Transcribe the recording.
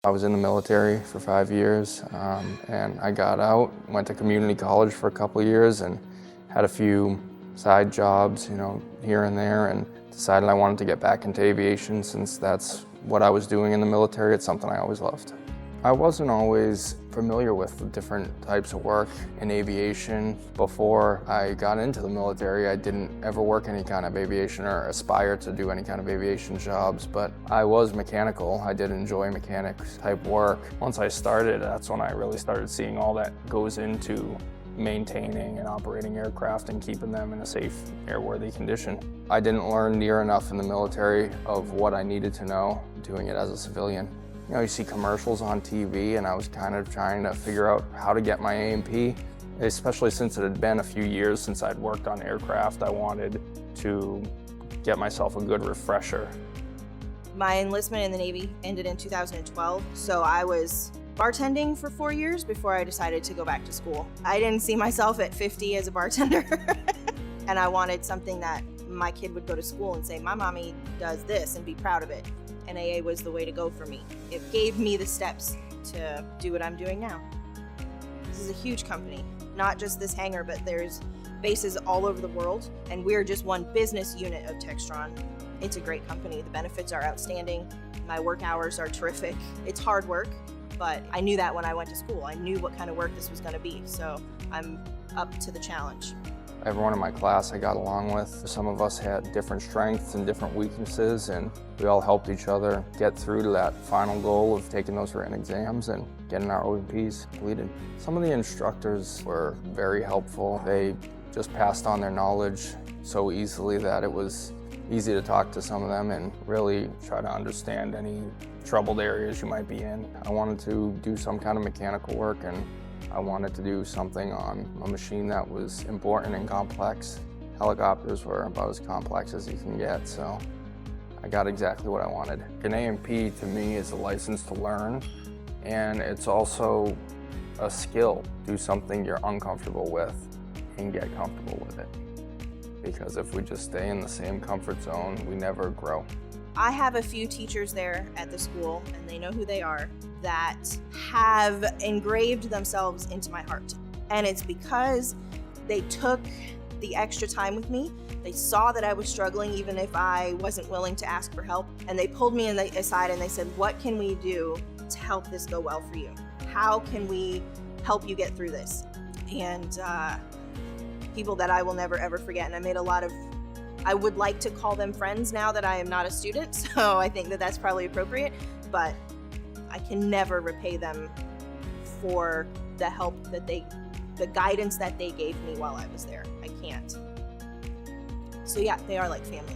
I was in the military for 5 years, and I got out, went to community college for a couple of years and had a few side jobs, here and there, and decided I wanted to get back into aviation since that's what I was doing in the military. It's something I always loved. I wasn't always familiar with the different types of work in aviation. Before I got into the military, I didn't ever work any kind of aviation or aspire to do any kind of aviation jobs, but I was mechanical. I did enjoy mechanics type work. Once I started, that's when I really started seeing all that goes into maintaining and operating aircraft and keeping them in a safe, airworthy condition. I didn't learn near enough in the military of what I needed to know doing it as a civilian. You see commercials on TV, and I was kind of trying to figure out how to get my A&P, especially since it had been a few years since I'd worked on aircraft. I wanted to get myself a good refresher. My enlistment in the Navy ended in 2012, so I was bartending for 4 years before I decided to go back to school. I didn't see myself at 50 as a bartender, and I wanted something that my kid would go to school and say, my mommy does this, and be proud of it. NAA was the way to go for me. It gave me the steps to do what I'm doing now. This is a huge company, not just this hangar, but there's bases all over the world, and we're just one business unit of Textron. It's a great company. The benefits are outstanding. My work hours are terrific. It's hard work, but I knew that when I went to school. I knew what kind of work this was going to be, so I'm up to the challenge. Everyone in my class I got along with. Some of us had different strengths and different weaknesses, and we all helped each other get through to that final goal of taking those written exams and getting our O&Ps completed. Some of the instructors were very helpful. They just passed on their knowledge so easily that it was easy to talk to some of them and really try to understand any troubled areas you might be in. I wanted to do some kind of mechanical work, and I wanted to do something on a machine that was important and complex. Helicopters were about as complex as you can get, so I got exactly what I wanted. An A&P to me is a license to learn, and it's also a skill. Do something you're uncomfortable with and get comfortable with it. Because if we just stay in the same comfort zone, we never grow. I have a few teachers there at the school, and they know who they are, that have engraved themselves into my heart. And it's because they took the extra time with me. They saw that I was struggling even if I wasn't willing to ask for help. And they pulled me aside and they said, what can we do to help this go well for you? How can we help you get through this? And people that I will never ever forget. And I made a lot of, I would like to call them friends now that I am not a student, so I think that that's probably appropriate, but I can never repay them for the help that the guidance that they gave me while I was there. I can't. So yeah, they are like family.